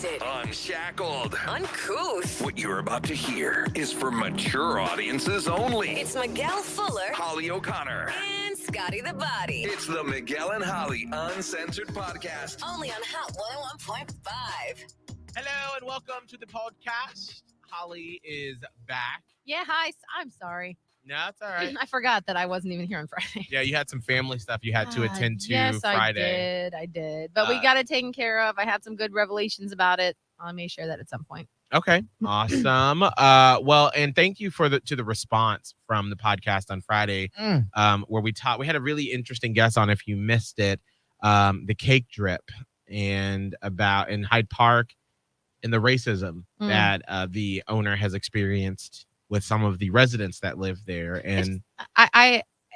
Untwisted. Unshackled. Uncouth. What you're about to hear is for mature audiences only. It's Miguel Fuller. Holly O'Connor. And Scotty the Body. It's the Miguel and Holly Uncensored podcast. Only on Hot 101.5. Hello and welcome to the podcast. Holly is back. Yeah, hi. I'm sorry. No, it's all right. I forgot that I wasn't even here on Friday. Yeah, you had some family stuff you had to attend to yes, Friday. I did. But we got it taken care of. I had some good revelations about it. I may share that at some point. Okay, awesome. Well, and thank you for the response from the podcast on Friday, where we had a really interesting guest on. If you missed it, the cake drip and about in Hyde Park and the racism that the owner has experienced with some of the residents that live there. And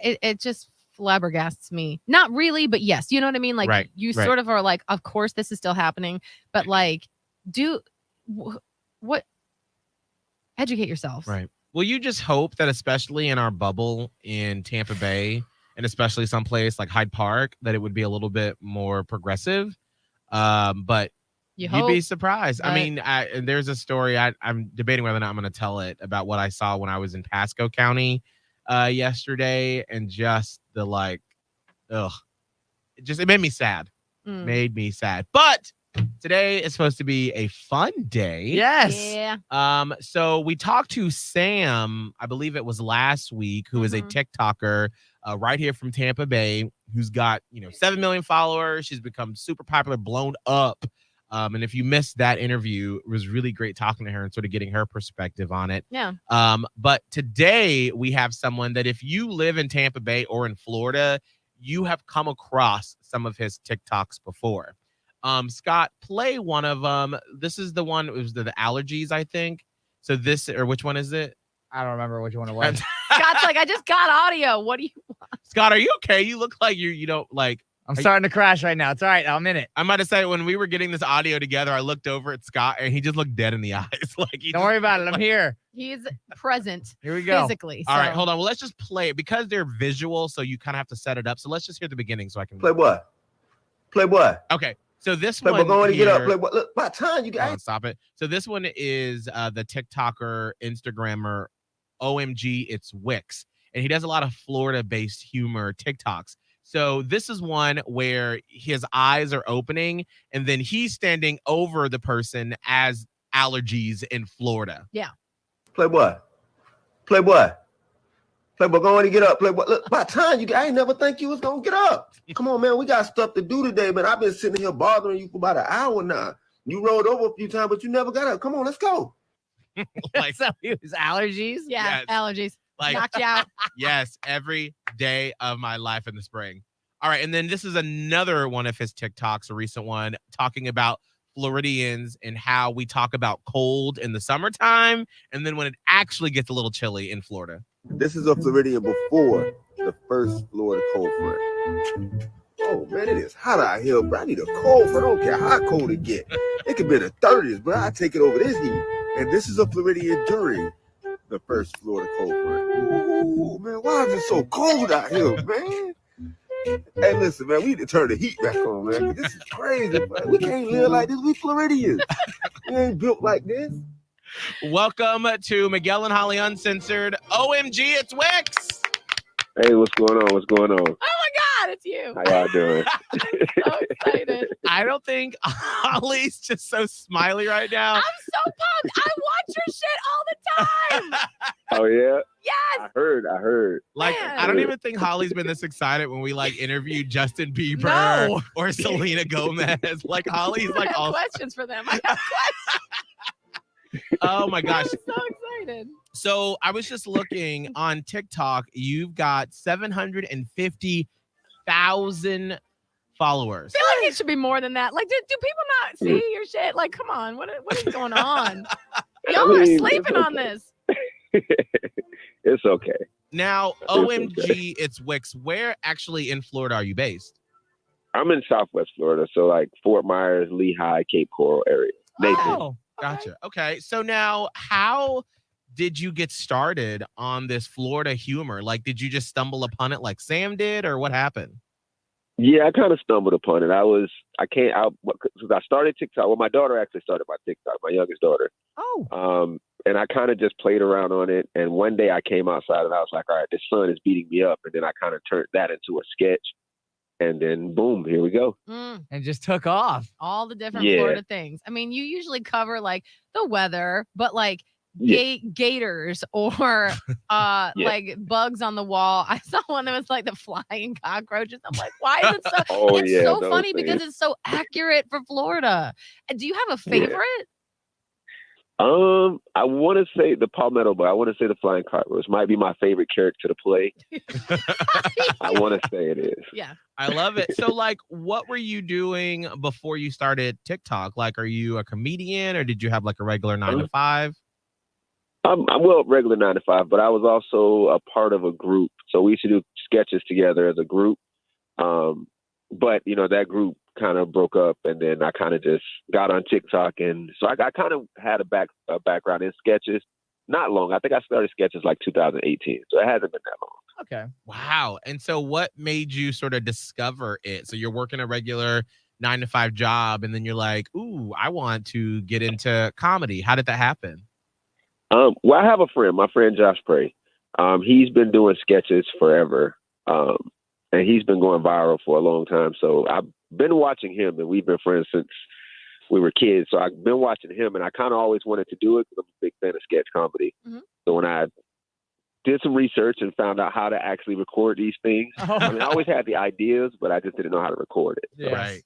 it just flabbergasts me. Not really, but yes. You know what I mean? Like right. Sort of are like, of course this is still happening, but like what educate yourselves. Right. Well, you just hope that especially in our bubble in Tampa Bay and especially someplace like Hyde Park, that it would be a little bit more progressive. But you'd be surprised. I mean, there's a story. I'm debating whether or not I'm going to tell it about what I saw when I was in Pasco County yesterday, and just the it made me sad. Made me sad. But today is supposed to be a fun day. Yes. Yeah. So we talked to Sam, I believe it was last week, who is a TikToker right here from Tampa Bay, who's got 7 million followers. She's become super popular, blown up. And if you missed that interview, it was really great talking to her and sort of getting her perspective on it. Yeah. But today we have someone that if you live in Tampa Bay or in Florida, you have come across some of his TikToks before. Scott, play one of them. This is the one, it was the allergies, I think. So which one is it? I don't remember which one it was. Scott's like, I just got audio. What do you want? Scott, are you okay? You look like you don't like. I'm starting to crash right now. It's all right. I'm in it. I might have said when we were getting this audio together, I looked over at Scott and he just looked dead in the eyes. Don't worry about it. I'm here. He's present. Here we go. Physically. All right, hold on. Well, let's just play it because they're visual, so you kind of have to set it up. So let's just hear the beginning so I can play what? Play what? Okay. So this play one go on and here, get up. Play what? Look, by time you guys stop it. So this one is the TikToker, Instagrammer, OMG, it's Wix. And he does a lot of Florida-based humor TikToks. So this is one where his eyes are opening and then he's standing over the person as allergies in Florida. Yeah. Play what? Play what? Play what? Go on and get up. Play what? Look, by time I ain't never think you was gonna get up. Come on, man. We got stuff to do today, man. I've been sitting here bothering you for about an hour now. You rolled over a few times, but you never got up. Come on, let's go. So it was allergies? Yeah, Yes. allergies. Like, knocked you out. Yes, every day of my life in the spring. All right, and then this is another one of his TikToks, a recent one, talking about Floridians and how we talk about cold in the summertime, and then when it actually gets a little chilly in Florida. This is a Floridian before the first Florida cold front. Oh, man, it is hot out here, bro. I need a cold front. I don't care how cold it get. It could be in the 30s, bro. I take it over this heat. And this is a Floridian during the first Florida cold front. Ooh, man, why is it so cold out here, man? Hey, listen, man, we need to turn the heat back on, man. This is crazy, man. We can't live like this. We Floridians. We ain't built like this. Welcome to Miguel and Holly Uncensored. OMG, it's Wix. Hey, what's going on? What's going on? Oh my God, it's you. How y'all doing? I'm so excited. I don't think Holly's just so smiley right now. I'm so pumped. I watch your shit all the time. Oh, yeah? Yes. I heard. Like, Man. I don't even think Holly's been this excited when we interviewed Justin Bieber or Selena Gomez. Like, Holly's I have all questions for them. I have questions. Oh my gosh. I'm so excited. So I was just looking on TikTok. You've got 750,000 followers. I feel like it should be more than that. Like, do people not see your shit? Like, come on, what is going on? Y'all are sleeping on this. It's okay. Now, OMG, it's Wix. Where actually in Florida are you based? I'm in Southwest Florida, so like Fort Myers, Lehigh, Cape Coral area. Nathan. Oh, gotcha. Okay. So now how did you get started on this Florida humor? Like, did you just stumble upon it like Sam did, or what happened? Yeah, I kind of stumbled upon it. Since I started TikTok. Well, my daughter actually started my TikTok, my youngest daughter. Oh. And I kind of just played around on it. And one day I came outside and I was like, all right, this sun is beating me up. And then I kind of turned that into a sketch. And then boom, here we go. And just took off. All the different Yeah. Florida things. I mean, you usually cover like the weather, but like Yeah. gators or like bugs on the wall. I saw one that was like the flying cockroaches. I'm like, why is it so? Oh, it's yeah, so those funny things. because it's so accurate for Florida. Do you have a favorite? I want to say the palmetto, but I want to say the flying cockroach might be my favorite character to play. I want to say it is. Yeah. I love it. So, like, what were you doing before you started TikTok? Like, are you a comedian or did you have like a regular 9 to 5? I'm regular 9 to 5, but I was also a part of a group. So we used to do sketches together as a group. But that group kind of broke up, and then I kind of just got on TikTok, and so I kind of had a background in sketches. Not long. I think I started sketches like 2018, so it hasn't been that long. Okay. Wow. And so, what made you sort of discover it? So you're working a regular 9 to 5 job, and then you're like, "Ooh, I want to get into comedy." How did that happen? Well, I have a friend, my friend Josh Prey. He's been doing sketches forever, and he's been going viral for a long time. So I've been watching him, and we've been friends since we were kids. So I've been watching him, and I kind of always wanted to do it because I'm a big fan of sketch comedy. Mhm. So when I did some research and found out how to actually record these things, I mean, I always had the ideas, but I just didn't know how to record it. So. Yes. Right.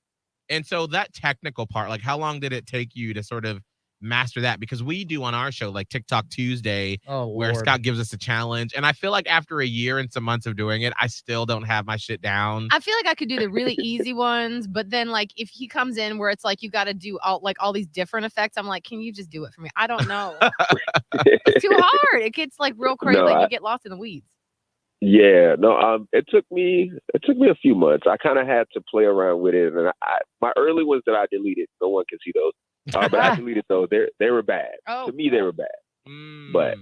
And so that technical part, like, how long did it take you to sort of master that? Because we do on our show like TikTok Tuesday, where Lord. Scott gives us a challenge, and I feel like after a year and some months of doing it, I still don't have my shit down. I feel like I could do the really easy ones, but then like if he comes in where it's like you got to do all these different effects, I'm like, can you just do it for me? I don't know. It's too hard. It gets like real crazy. No, Like you get lost in the weeds. Yeah, no, it took me a few months. I kind of had to play around with it, and my early ones that I deleted, no one can see those. But I deleted those. They were bad. Oh. To me, they were bad. But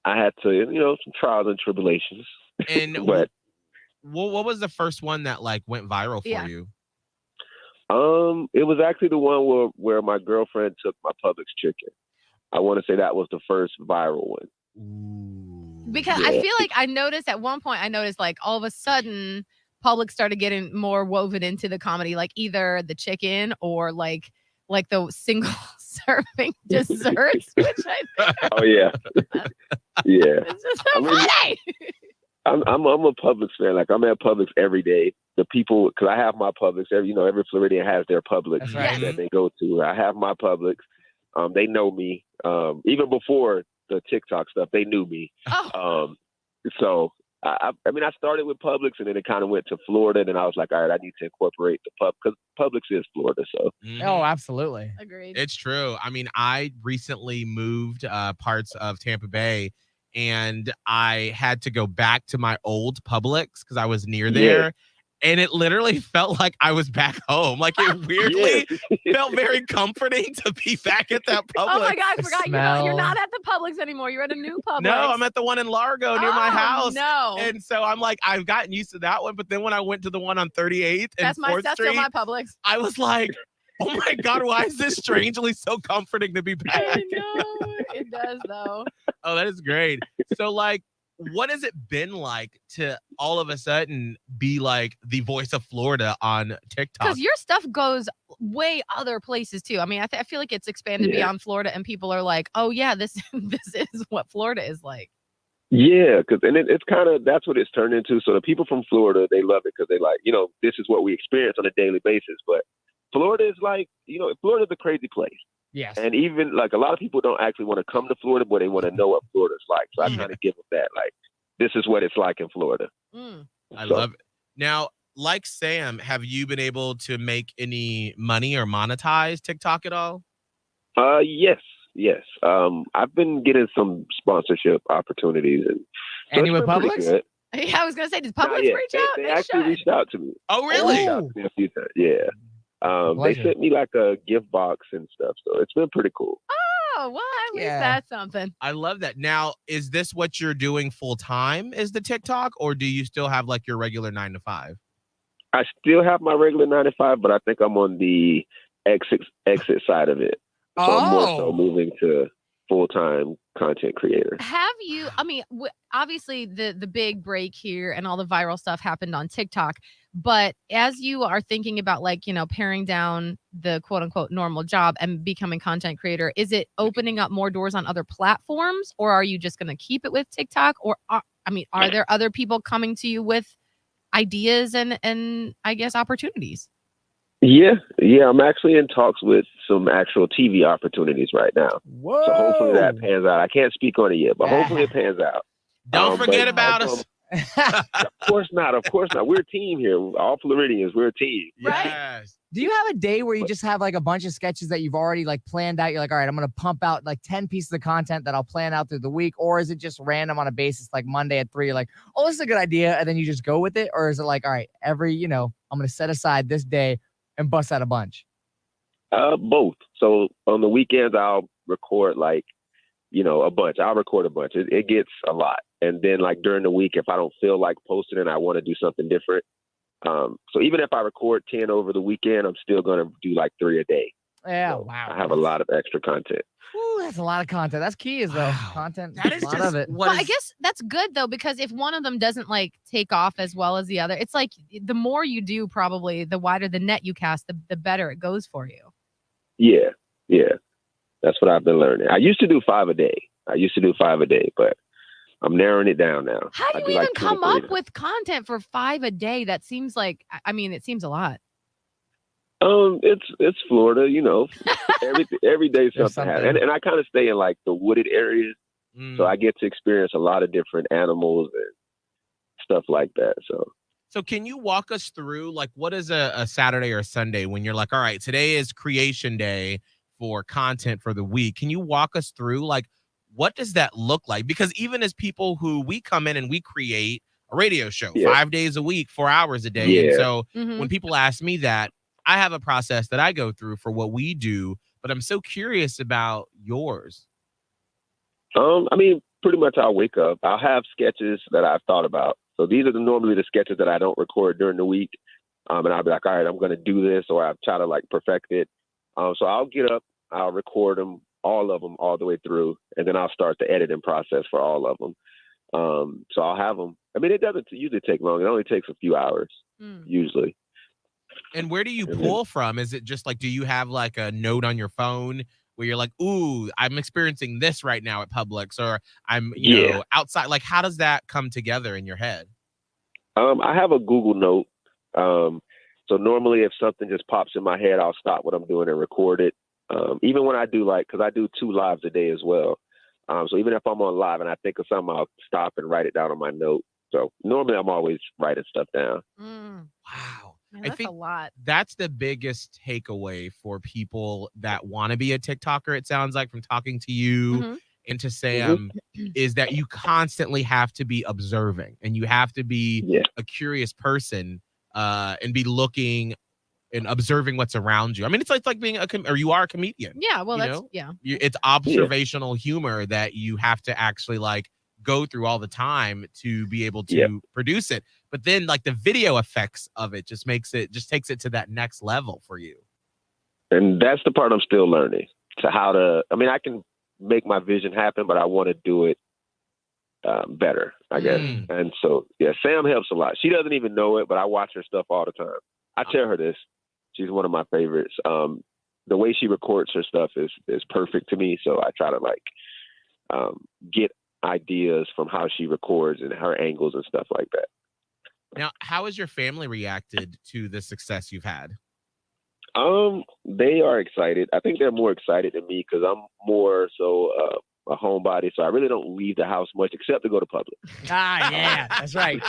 I had to, some trials and tribulations. And but what was the first one that like went viral for you? It was actually the one where my girlfriend took my Publix chicken. I want to say that was the first viral one. Ooh. Because I feel like I noticed at one point, like all of a sudden Publix started getting more woven into the comedy, like either the chicken or like the single serving desserts, which I think Oh yeah, yeah. it's just so funny. I'm a Publix fan. Like I'm at Publix every day. The people, because I have my Publix. Every Floridian has their Publix That's right. that they go to. I have my Publix. They know me. Even before the TikTok stuff, they knew me. Oh. So I started with Publix, and then it kind of went to Florida. And then I was like, all right, I need to incorporate the because Publix is Florida. So Oh, absolutely. Agreed. It's true. I mean, I recently moved parts of Tampa Bay, and I had to go back to my old Publix because I was near there. Yeah. And it literally felt like I was back home. Like it weirdly felt very comforting to be back at that Publix. Oh my God, I forgot you're not Smell. at the Publix anymore. You're at a new Publix. No, I'm at the one in Largo near my house. No. And so I'm like, I've gotten used to that one. But then when I went to the one on 38th and 4th that's Street, still my Publix. I was like, oh my God, why is this strangely so comforting to be back? I know. It does though. Oh, that is great. So like, what has it been like to all of a sudden be like the voice of Florida on TikTok? Because your stuff goes way other places too. I mean, I feel like it's expanded beyond Florida, and people are like, "Oh yeah, this is what Florida is like." yeah, because it's kind of that's what it's turned into. So the people from Florida, they love it because they like this is what we experience on a daily basis. But Florida is like Florida's a crazy place. Yes. And even like a lot of people don't actually want to come to Florida, but they want to know what Florida's like. So I kind of give them that, like, this is what it's like in Florida. I love it. Now, like Sam, have you been able to make any money or monetize TikTok at all? Yes. I've been getting some sponsorship opportunities, and so Any it's with been pretty Publix? good. Yeah, I was gonna say, did Publix Yeah, reach out? They actually should. reached out to me. Oh, really? They reached out to me a few times. Yeah. They Pleasure. sent me like a gift box and stuff, so it's been pretty cool. Oh, well, at least Yeah. that's something. I love that. Now, is this what you're doing full time? Is the TikTok, or do you still have like your regular 9 to 5? I still have my regular 9 to 5, but I think I'm on the exit side of it. So I'm more so moving to full-time content creator. Have you, I mean, obviously the big break here and all the viral stuff happened on TikTok, but as you are thinking about like, you know, paring down the quote unquote normal job and becoming content creator, is it opening up more doors on other platforms, or are you just going to keep it with TikTok? Or are there other people coming to you with ideas and I guess opportunities? Yeah. I'm actually in talks with some actual TV opportunities right now. Whoa. So hopefully that pans out. I can't speak on it yet, but hopefully it pans out. Don't forget about us. Of course not. We're a team here. All Floridians, we're a team. Yes. Do you have a day where you just have like a bunch of sketches that you've already like planned out? You're like, all right, I'm going to pump out like 10 pieces of content that I'll plan out through the week. Or is it just random on a basis like Monday at 3, you're like, oh, this is a good idea. And then you just go with it. Or is it like, all right, I'm going to set aside this day and bust out a bunch? Both. So on the weekends, I'll record like, a bunch. I'll record a bunch. It gets a lot. And then like during the week, if I don't feel like posting and I want to do something different. So even if I record 10 over the weekend, I'm still going to do like 3 a day. Yeah. So wow. I have a lot of extra content. Ooh, that's a lot of content. That's key is though. Wow. Content. That is a lot just of it. what Well, I is- guess that's good though, because if one of them doesn't like take off as well as the other, it's like the more you do, probably the wider the net you cast, the better it goes for you. Yeah. That's what I've been learning. I used to do 5 a day. But I'm narrowing it down now. How do I you do even like 2 to come 3 up now. with content for 5 a day? That seems like, it seems a lot. It's Florida, every day There's something happens. And I kind of stay in like the wooded areas, so I get to experience a lot of different animals and stuff like that. So can you walk us through like what is a Saturday or Sunday when you're like, all right, today is creation day for content for the week? Can you walk us through like what does that look like? Because even as people who we come in and we create a radio show 5 days a week, 4 hours a day. And so when people ask me that, I have a process that I go through for what we do, but I'm so curious about yours. Pretty much I'll wake up. I'll have sketches that I've thought about. So these are normally the sketches that I don't record during the week. And I'll be like, all right, I'm going to do this, or I'll try to like perfect it. So I'll get up, I'll record them, all of them, all the way through, and then I'll start the editing process for all of them. So I'll have them. It doesn't usually take long. It only takes a few hours, usually. And where do you pull from? Is it just like, do you have like a note on your phone where you're like, ooh, I'm experiencing this right now at Publix, or I'm, outside? Like, how does that come together in your head? I have a Google Note. So normally if something just pops in my head, I'll stop what I'm doing and record it. Even when I do because I do 2 lives a day as well. So even if I'm on live and I think of something, I'll stop and write it down on my note. So normally I'm always writing stuff down. Wow. Man, I that's think a lot. that's the biggest takeaway for people that want to be a TikToker. It sounds like from talking to you and to Sam is that you constantly have to be observing and you have to be a curious person and be looking and observing what's around you. It's like being or you are a comedian. Yeah. Well, It's observational humor that you have to actually like go through all the time to be able to produce it. But then like the video effects of it just takes it to that next level for you. And that's the part I'm still learning to how to, I can make my vision happen, but I want to do it better, I guess. And so, Sam helps a lot. She doesn't even know it, but I watch her stuff all the time. I tell her this. She's one of my favorites. The way she records her stuff is perfect to me. So I try to get ideas from how she records and her angles and stuff like that. Now, how has your family reacted to the success you've had? They are excited. I think they're more excited than me because I'm more so a homebody, so I really don't leave the house much except to go to Publix. Yeah, that's right.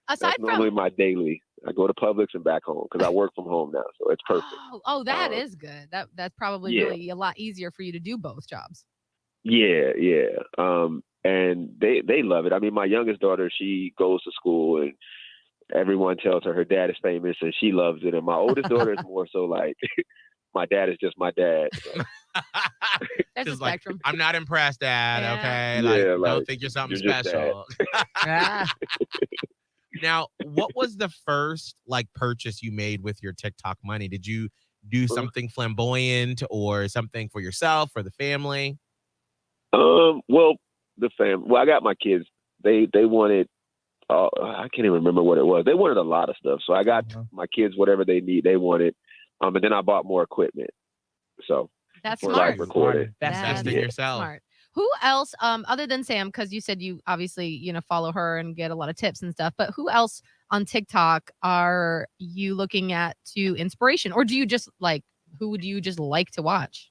That's normally my daily. I go to Publix and back home because I work from home now, so it's perfect. Oh, that is good. That's probably really a lot easier for you to do both jobs. Yeah. And they love it. My youngest daughter, she goes to school and everyone tells her dad is famous and she loves it. And my oldest daughter is more so like, my dad is just my dad. So. There's a spectrum. I'm not impressed, Dad. Yeah. Okay. Yeah, Don't think you're something you're special. Now, what was the first like purchase you made with your TikTok money? Did you do something flamboyant or something for yourself or the family? Well, the fam. Well, I got my kids. They wanted. I can't even remember what it was. They wanted a lot of stuff, so I got my kids whatever they need. They wanted, and then I bought more equipment. So That's for smart. like recording. Invest in yourself. Smart. Who else, other than Sam, because you said you obviously, follow her and get a lot of tips and stuff, but who else on TikTok are you looking at to inspiration? Or do you just who do you just like to watch?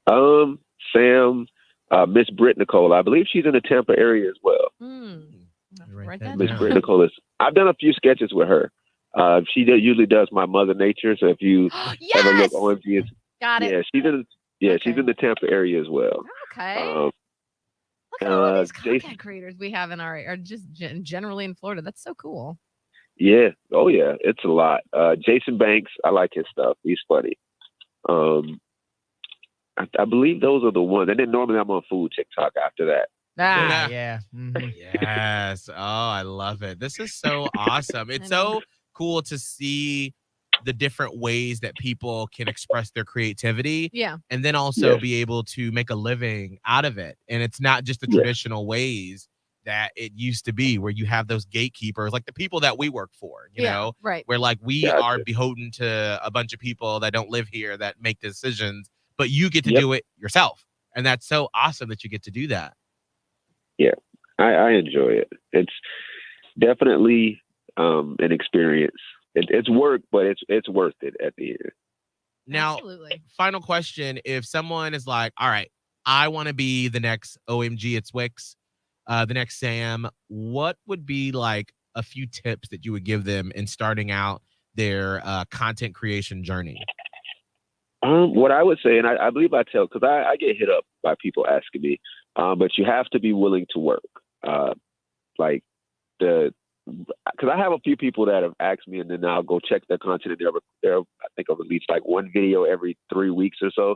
Sam, Miss Britt Nicole. I believe she's in the Tampa area as well. Write that Miss down. Britt Nicole I've done a few sketches with her. She usually does my Mother Nature. So if you ever look Yes! OMG, Got it. she's in the Tampa area as well. Okay. Look at all these content Jason, creators we have in are just generally in Florida. That's so cool. yeah. Oh yeah, it's a lot. Jason Banks, I like his stuff. He's funny. I believe those are the ones. And then normally I'm on food TikTok after that. Yeah. Yes. Oh, I love it. This is so awesome. It's so cool to see the different ways that people can express their creativity. Yeah. And then also be able to make a living out of it. And it's not just the traditional ways that it used to be, where you have those gatekeepers, like the people that we work for, you know, right. where like we are beholden to a bunch of people that don't live here that make decisions, but you get to do it yourself. And that's so awesome that you get to do that. Yeah, I enjoy it. It's definitely an experience. It's work, but it's worth it at the end. Now, final question. If someone is like, all right, I want to be the next OMG, it's Wix, the next Sam, what would be like a few tips that you would give them in starting out their content creation journey? What I would say, and I believe I tell, because I get hit up by people asking me, but you have to be willing to work. Because I have a few people that have asked me, and then I'll go check their content, and they're I think I'll release like one video every 3 weeks or so,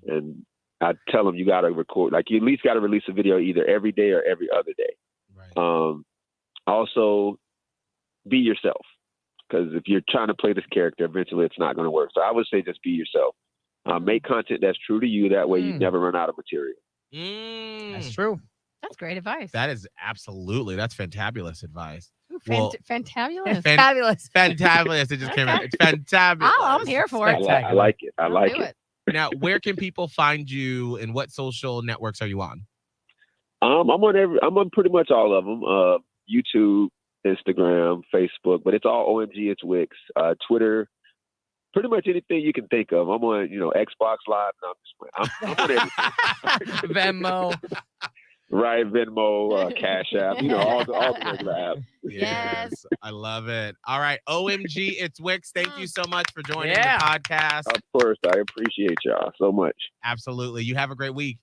and I tell them you got to record, like you at least got to release a video either every day or every other day. Right. Also, be yourself, because if you're trying to play this character, eventually it's not going to work. So I would say just be yourself. Make content that's true to you. That way you never run out of material. That's true. That's great advice. That's fantabulous advice. Ooh, Well, fantabulous. Fabulous. Fantabulous. It just came out. It's fantabulous. Oh, I'm here for it. I like it. I like do it. Now, where can people find you, and what social networks are you on? I'm on pretty much all of them. YouTube, Instagram, Facebook, but it's all OMG, it's Wix. Twitter, pretty much anything you can think of. I'm on, Xbox Live. No, I'm on everything. Venmo. Right, Venmo, Cash App, all the regular apps. Yes, I love it. All right, OMG, it's Wix. Thank you so much for joining the Yeah. podcast. Of course, I appreciate y'all so much. Absolutely. You have a great week.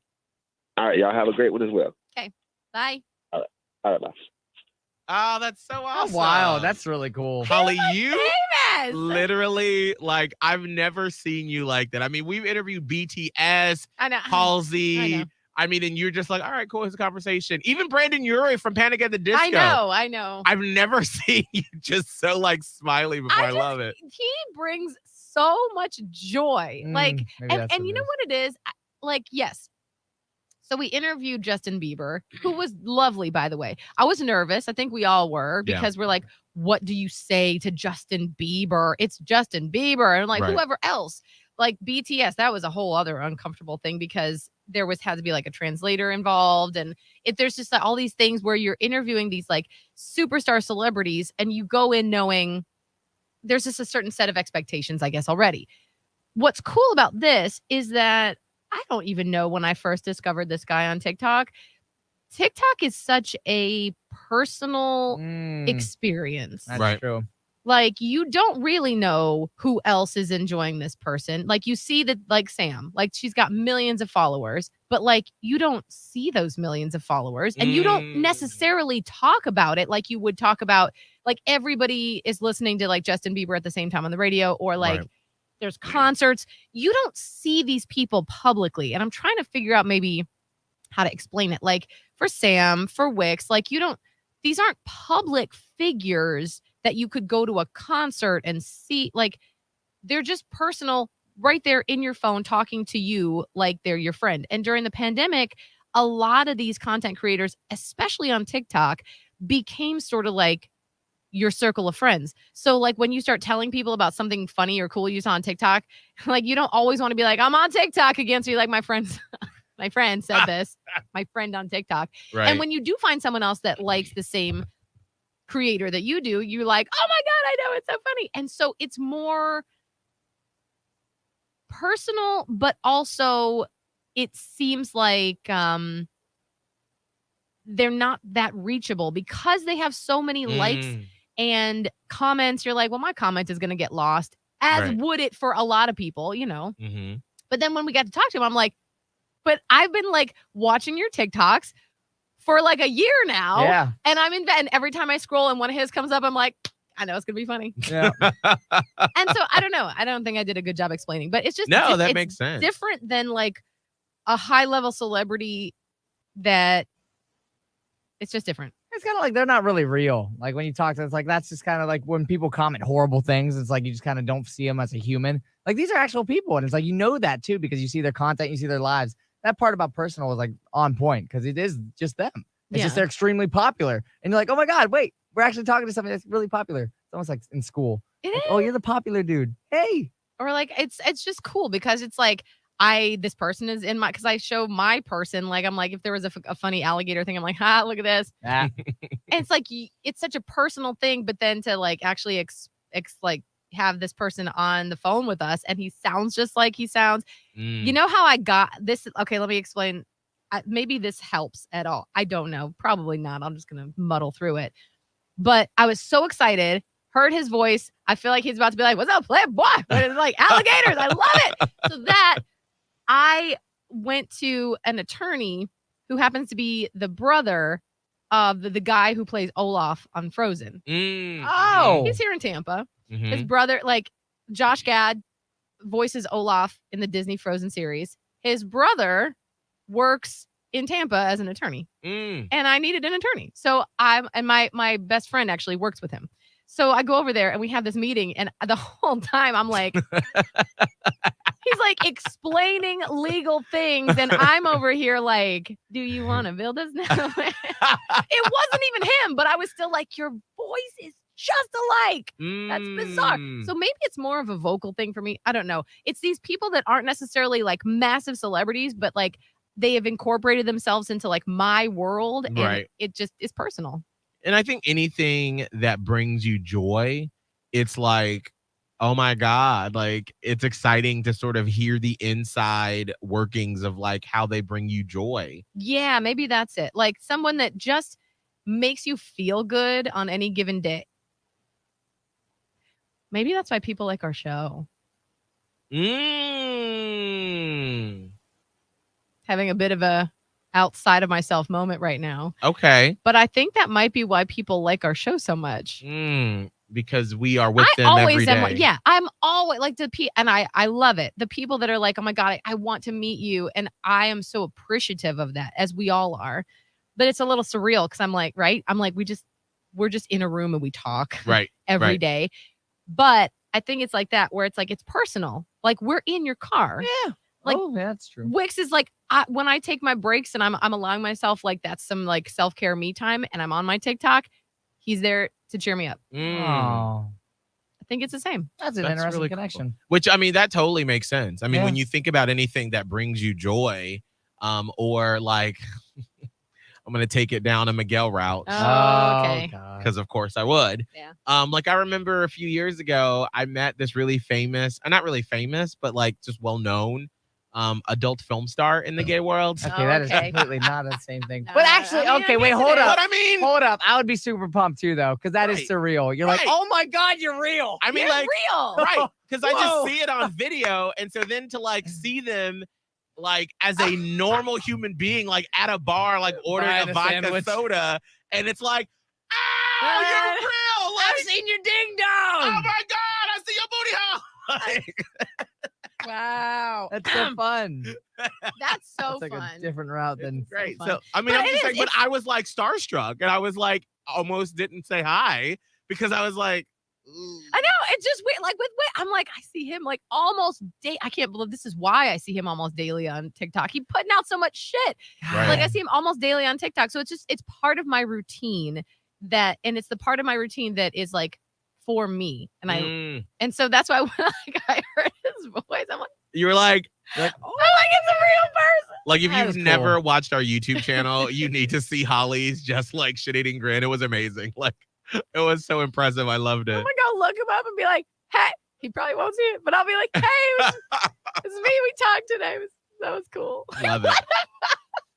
All right, y'all have a great one as well. Bye. All right, bye. Oh, that's so awesome. Wow, that's really cool. Holly, you Famous. literally, like, I've never seen you like that. I mean, we've interviewed BTS, I know. Halsey. I know. I mean, and you're just like, all right, cool, it's a conversation. Even Brandon Urie from Panic at the Disco. I know. I've never seen you just so like smiley before. I love it. He brings so much joy. Maybe that's And what you it know is. what it is? Yes. So we interviewed Justin Bieber, who was lovely, by the way. I was nervous. I think we all were, because we're like, what do you say to Justin Bieber? It's Justin Bieber. And like, Right. whoever else. Like BTS, that was a whole other uncomfortable thing, because there had to be like a translator involved. And there's just like all these things where you're interviewing these like superstar celebrities, and you go in knowing there's just a certain set of expectations, I guess, already. What's cool about this is that I don't even know when I first discovered this guy on TikTok. TikTok is such a personal experience. That's Right. true. Like, you don't really know who else is enjoying this person. Like, you see that, like Sam, like she's got millions of followers, but like you don't see those millions of followers, and you don't necessarily talk about it like you would talk about, like, everybody is listening to like Justin Bieber at the same time on the radio, or like there's concerts. You don't see these people publicly. And I'm trying to figure out maybe how to explain it. Like for Sam, for Wix, like these aren't public figures that you could go to a concert and see. Like, they're just personal right there in your phone talking to you like they're your friend. And during the pandemic, a lot of these content creators, especially on TikTok, became sort of like your circle of friends. So like when you start telling people about something funny or cool you saw on TikTok, like you don't always want to be like, I'm on TikTok again. So you're like, my friend said this, my friend on TikTok. Right. And when you do find someone else that likes the same creator that you do, you're like, oh my God, I know, it's so funny. And so it's more personal, but also it seems like they're not that reachable because they have so many likes and comments. You're like, well, my comment is going to get lost, as Right. would it for a lot of people, you know. Mm-hmm. But then when we got to talk to him, I'm like, but I've been like watching your TikToks for like a year now. Yeah. And I'm in bed, and every time I scroll and one of his comes up, I'm like, I know it's going to be funny. Yeah. And so I don't know. I don't think I did a good job explaining, but it's just No, that it's makes sense. different than like a high level celebrity that it's just different. It's kind of like they're not really real. Like when you talk to, it's like that's just kind of like when people comment horrible things. It's like you just kind of don't see them as a human. Like these are actual people, and it's like you know that too because you see their content, you see their lives. That part about personal is like on point because it is just them. It's just they're extremely popular, and you're like, oh my God, wait, we're actually talking to somebody that's really popular. It's almost like in school. It Like, is. oh, you're the popular dude. Hey. Or like it's just cool because it's like this person is in my, because I show my person, like I'm like, if there was a funny alligator thing, I'm like, look at this. Ah. And it's like it's such a personal thing, but then to like actually like have this person on the phone with us and he sounds just like he sounds. You know how I got this? Okay, let me explain. Maybe this helps at all. I don't know. Probably not. I'm just gonna muddle through it. But I was so excited. Heard his voice. I feel like he's about to be like, "What's up, playboy?" But it's like alligators. I love it. So that I went to an attorney who happens to be the brother of the guy who plays Olaf on Frozen. Oh. He's here in Tampa. Mhm. His brother, like Josh Gad, voices Olaf in the Disney Frozen series. His brother works in Tampa as an attorney, and I needed an attorney. So my best friend actually works with him. So I go over there and we have this meeting, and the whole time I'm like, he's like explaining legal things, and I'm over here like, do you want to build this now? It wasn't even him, but I was still like, your voice is just alike. That's bizarre. So maybe it's more of a vocal thing for me. I don't know. It's these people that aren't necessarily like massive celebrities, but like they have incorporated themselves into like my world, and Right. it just is personal. And I think anything that brings you joy, it's like, oh my God, like it's exciting to sort of hear the inside workings of like how they bring you joy. Yeah, maybe that's it. Like someone that just makes you feel good on any given day. Maybe that's why people like our show. Having a bit of a outside of myself moment right now. Okay. But I think that might be why people like our show so much. Because we are with them every day. Yeah, I'm always like and I love it. The people that are like, oh my God, I want to meet you. And I am so appreciative of that, as we all are. But it's a little surreal because I'm like, right? I'm like, we're just in a room and we talk every day. But I think it's like that where it's like, it's personal. Like we're in your car. Yeah. Like, oh, yeah, that's true. Wix is like, when I take my breaks and I'm allowing myself, like that's some like self-care me time and I'm on my TikTok, he's there to cheer me up. Oh, I think it's the same. that's an That's interesting really cool. connection. Which, I mean, that totally makes sense. I mean, Yeah. when you think about anything that brings you joy, or like, I'm going to take it down a Miguel route. Oh, okay. God. Because of course I would. Yeah. Like I remember a few years ago, I met this really famous, not really famous, but like just well-known adult film star in the gay world. Okay, that is Okay. completely not the same thing. No, But actually, I mean, okay, I wait, guess hold it is. up. But I mean, Hold up. I would be super pumped too, though, because that is Right. surreal. You're like, Right. oh my God, you're real. I mean, You're like, real. right. Because I Whoa. just see it on video. And so then to like see them like as a normal human being, like at a bar, like ordering Buying a a vodka sandwich. soda. And it's like, oh, you're real. Like, I've seen your ding oh dong. my God, I see your booty hole. Wow. That's so fun. That's so That's like fun. a different route than Great. fun. So, I mean, But I'm it just is, saying, but I was like starstruck and I was like, almost didn't say hi because I was like, I know. It's just weird. Like with I'm like, I see him like almost I can't believe this is why I see him almost daily on TikTok. He putting out so much shit. Right. Like I see him almost daily on TikTok. So it's part of my routine and it's the part of my routine that is like for me. And so that's why when I heard his voice, I'm like, you were like, I'm like, it's a real person. like if That you've is never cool. watched our YouTube channel, you need to see Holly's just like shit-eating grin. It was amazing. Like it was so impressive. I loved I'm it. gonna go look him up and be like, hey, he probably won't see it, but I'll be like, hey, it's me. We talked today. That was cool. Love it.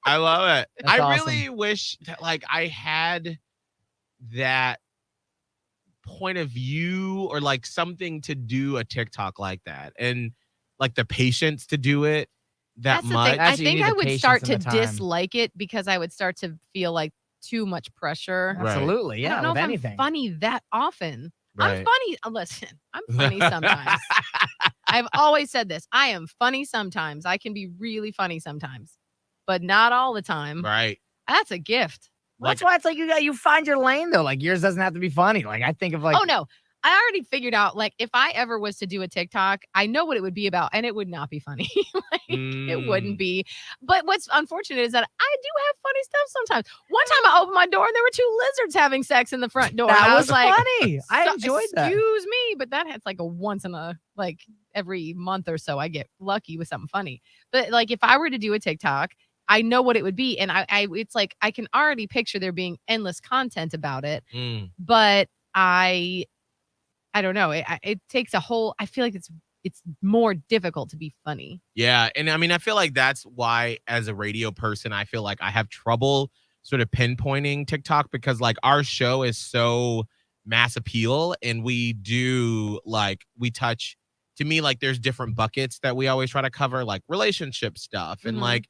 I love it. That's I really wish that like I had that point of view or like something to do a TikTok like that and like the patience to do it that That's the much. thing. I Actually, you think need I the would patience start and to the time. dislike it because I would start to feel like too much pressure. Right. Absolutely. I Yeah. don't know With if anything. I'm funny that often. I'm Right. funny. Listen, I'm funny sometimes. I've always said this. I am funny sometimes. I can be really funny sometimes, but not all the time. Right. That's a gift. Well, that's why it's like you find your lane though. Like yours doesn't have to be funny. Like I think of like Oh no. I already figured out like if I ever was to do a TikTok, I know what it would be about and it would not be funny. Like, it wouldn't be. But what's unfortunate is that I do have funny stuff sometimes. One time I opened my door and there were 2 lizards having sex in the front door. that and I was like, funny. I "So- enjoyed that. Excuse me, but that's like a once in a like every month or so I get lucky with something funny. But like if I were to do a TikTok, I know what it would be, and I it's like I can already picture there being endless content about it. But I don't know. It takes a whole. I feel like it's more difficult to be funny. Yeah. And I mean, I feel like that's why, as a radio person, I feel like I have trouble sort of pinpointing TikTok because, like, our show is so mass appeal and we do, like, we touch, to me, like, there's different buckets that we always try to cover, like relationship stuff and, like,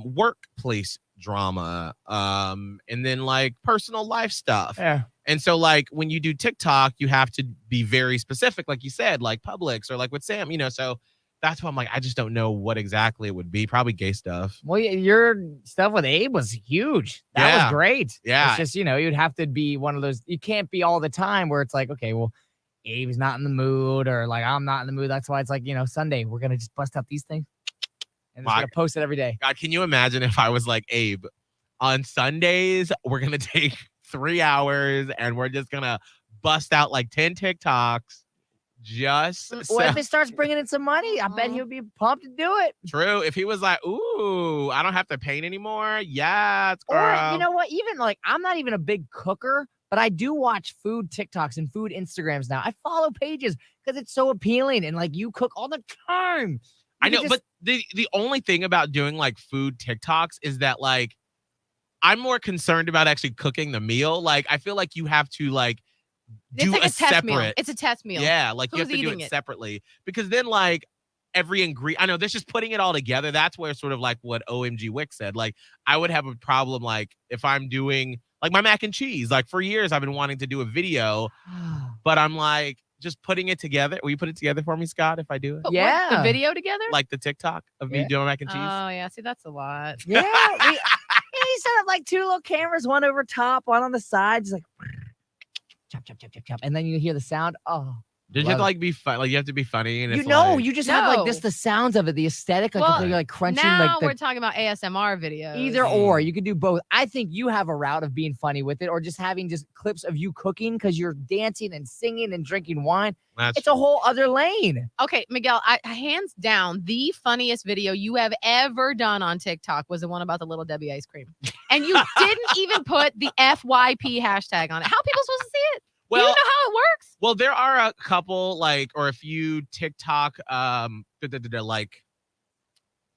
workplace drama, and then, like, personal life stuff. Yeah. And so, like, when you do TikTok, you have to be very specific, like you said, like Publix or like with Sam, so that's why I'm like, I just don't know what exactly it would be. Probably gay stuff. Well, your stuff with Abe was huge. That Yeah. was great. Yeah. It's just, you'd have to be one of those. You can't be all the time where it's like, okay, well, Abe's not in the mood or like I'm not in the mood. That's why it's like, Sunday, we're going to just bust out these things and just My- gonna post it every day. God, can you imagine if I was like, Abe, on Sundays, we're going to take 3 hours and we're just going to bust out like 10 TikToks. Just What if it starts bringing in some money? I bet he'll be pumped to do it. True. If he was like, ooh, I don't have to paint anymore. Yeah, it's Or girl. you know what? Even like I'm not even a big cooker, but I do watch food TikToks and food Instagrams now. I follow pages because it's so appealing and like you cook all the time. I know, but the only thing about doing like food TikToks is that like I'm more concerned about actually cooking the meal. Like I feel like you have to like It's do like a a test separate. meal. It's a test meal. Yeah, like you have Who's to do eating it it? separately because then like every ingredient. I know this just putting it all together. That's where sort of like what OMG Wick said. Like I would have a problem like if I'm doing like my mac and cheese. Like for years I've been wanting to do a video, but I'm like just putting it together. Will you put it together for me, Scott? If I do it, Put Yeah. the video together. like the TikTok of me Yeah. doing mac and cheese. Oh yeah, see that's a lot. Yeah. He set up like 2 little cameras, one over top, one on the sides, like chop, chop, chop, chop, chop. And then you hear the sound. Oh. Did you have love to it. like be fun? Like you have to be funny and it's You just have like this, No. the sounds of it, the aesthetic, like Well, if you're like crunching, Now like the, we're talking about ASMR videos. either or. You could do both. I think you have a route of being funny with it, or just having just clips of you cooking because you're dancing and singing and drinking wine. That's It's a whole other lane. Okay, Miguel, I hands down the funniest video you have ever done on TikTok was the one about the Little Debbie ice cream. And you didn't even put the FYP hashtag on it. How are people supposed to see it? You well. know how it works? Well, there are a couple like or a few TikTok like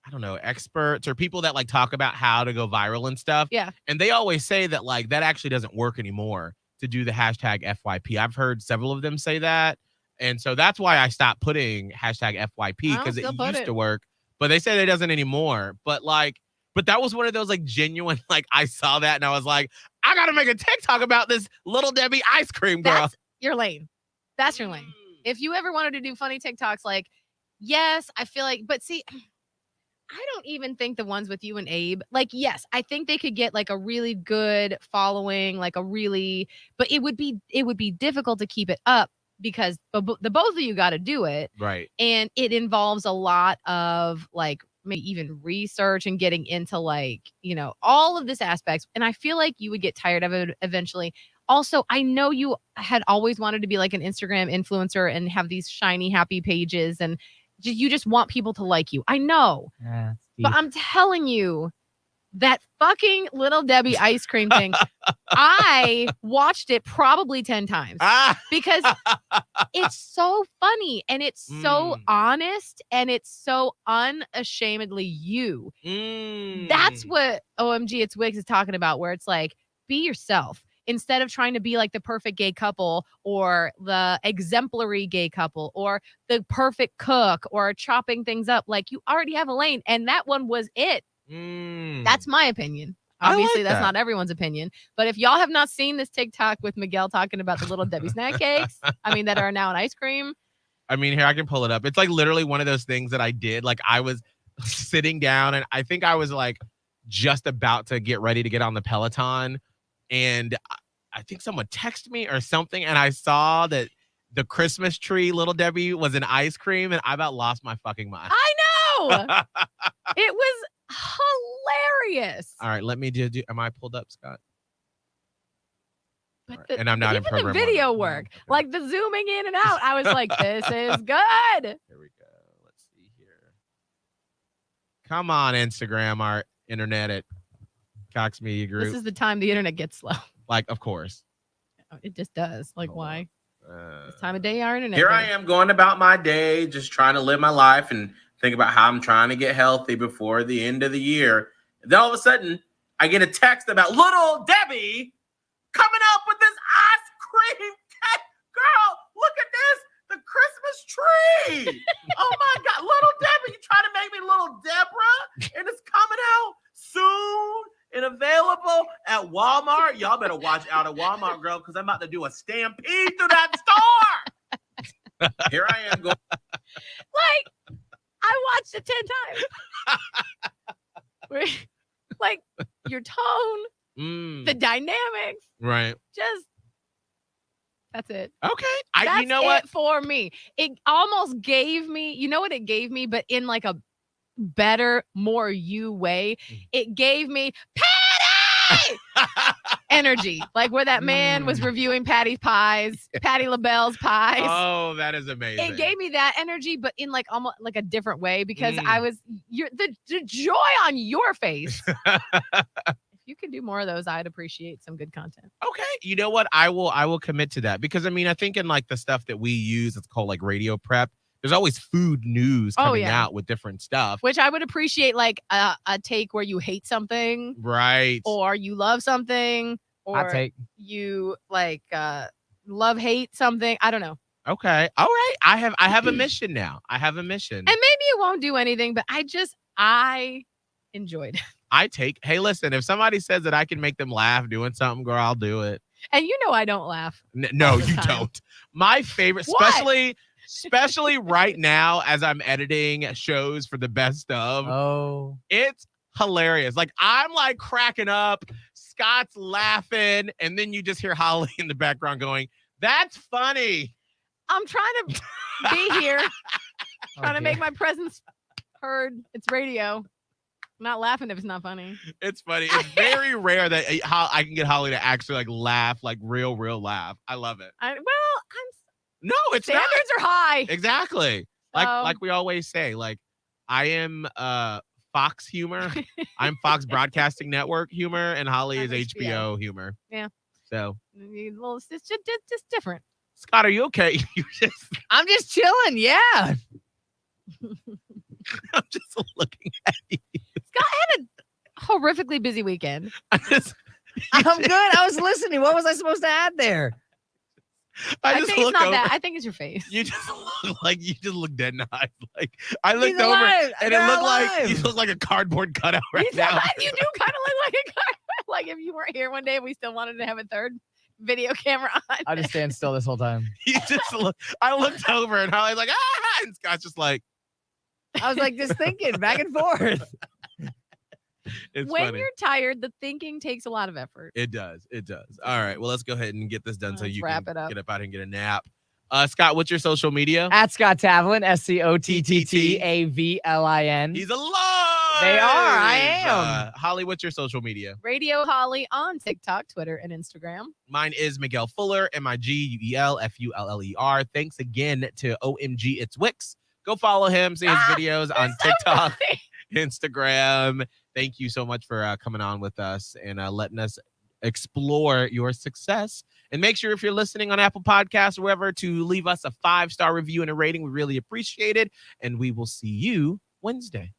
I don't know, experts or people that like talk about how to go viral and stuff. Yeah. And they always say that like that actually doesn't work anymore to do the hashtag FYP. I've heard several of them say that. And so that's why I stopped putting hashtag FYP I'll because it still put used it. to work. But they say it doesn't anymore. But that was one of those like genuine, like I saw that and I was like, I gotta make a TikTok about this Little Debbie ice cream girl. That's your lane. That's your lane. If you ever wanted to do funny TikToks, like, yes, I feel like, but see, I don't even think the ones with you and Abe, like, yes, I think they could get like a really good following, like but it would be difficult to keep it up because the both of you got to do it. Right. And it involves a lot of like maybe even research and getting into like, all of this aspects. And I feel like you would get tired of it eventually. Also, I know you had always wanted to be like an Instagram influencer and have these shiny, happy pages, and you just want people to like you. I know. But I'm telling you, that fucking Little Debbie ice cream thing, I watched it probably 10 times because it's so funny and it's so honest and it's so unashamedly you. That's what OMG It's Wigs is talking about, where it's like, be yourself. Instead of trying to be like the perfect gay couple or the exemplary gay couple or the perfect cook or chopping things up, like you already have a lane. And that one was it. That's my opinion. Obviously, that's not everyone's opinion. But if y'all have not seen this TikTok with Miguel talking about the Little Debbie snack cakes, that are now in ice cream. Here, I can pull it up. It's like literally one of those things that I did. Like I was sitting down and I think I was like just about to get ready to get on the Peloton. And I think someone texted me or something, and I saw that the Christmas tree Little Debbie was an ice cream, and I about lost my fucking mind. I know! It was hilarious. All right, let me do. Am I pulled up, Scott? But right. And I'm not in program. The video work, okay. Like the zooming in and out, I was like, this is good. Here we go. Let's see here. Come on, Instagram, our internet at Cox Media Group. This is the time the internet gets slow. Like, of course. It just does. Like, why? This time of day, our internet. Here I am going about my day, just trying to live my life and think about how I'm trying to get healthy before the end of the year. And then all of a sudden, I get a text about Little Debbie coming up with this ice cream cake. Girl, look at this. The Christmas tree. Oh my God. Little Debbie, you trying to make me Little Deborah? And it's coming out soon and available at Walmart. Y'all better watch out at Walmart, girl, because I'm about to do a stampede through that store. Here I am going. Like, I watched it 10 times. Like, your tone, the dynamics. Right. Just, that's it. Okay. That's you know what? For me. It almost gave me, you know what it gave me, but in like a better, more you way. It gave me Patty energy, like where that man was reviewing Patty LaBelle's pies. Oh, that is amazing. It gave me that energy, but in like almost like a different way because I was the joy on your face. If you could do more of those, I'd appreciate some good content. Okay. You know what? I will commit to that because I think in like the stuff that we use, it's called like radio prep. There's always food news coming out with different stuff. Which I would appreciate, like a take where you hate something. Right. Or you love something. Or you like love, hate something. I don't know. Okay. All right. I have a mission now. I have a mission. And maybe it won't do anything, but I enjoyed it. Hey, listen, if somebody says that I can make them laugh doing something, girl, I'll do it. And you know I don't laugh. No, you don't. My favorite, especially right now as I'm editing shows for the best of. Oh, it's hilarious. Like I'm like cracking up, Scott's laughing, and then you just hear Holly in the background going, "That's funny." I'm trying to be here, trying to make my presence heard. It's radio. I'm not laughing if it's not funny. It's funny. It's very rare that I can get Holly to actually like laugh, like real laugh. I love it. No, it's standards are high. Exactly. Like we always say, like I am Fox humor. I'm Fox Broadcasting Network humor, and Holly is HBO humor. Yeah. So it's just different. Scott, are you okay? I'm just chilling. Yeah. I'm just looking at you. Scott had a horrifically busy weekend. I'm good. I was listening. What was I supposed to add there? I think it's not that. I think it's your face. You just look dead in the eyes. Like I looked over and it looked like you look like a cardboard cutout now. You do kind of look like a cardboard. Like if you weren't here one day and we still wanted to have a third video camera on. I just stand still this whole time. I looked over and I was like, and Scott's just like, I was like, just thinking back and forth. It's When funny. you're tired, the thinking takes a lot of effort. It does. It does. All right. Well, let's go ahead and get this done so Let's you wrap can it up. get up out and get a nap. Scott, what's your social media? At Scott Tavlin, SCOTTTAVLIN. He's alive. They are. I am. Holly, what's your social media? Radio Holly on TikTok, Twitter, and Instagram. Mine is Miguel Fuller, MIGUELFULLER. Thanks again to OMG It's Wix. Go follow him, see his videos on TikTok, Instagram. Thank you so much for coming on with us and letting us explore your success. And make sure if you're listening on Apple Podcasts or wherever to leave us a 5-star review and a rating. We really appreciate it. And we will see you Wednesday.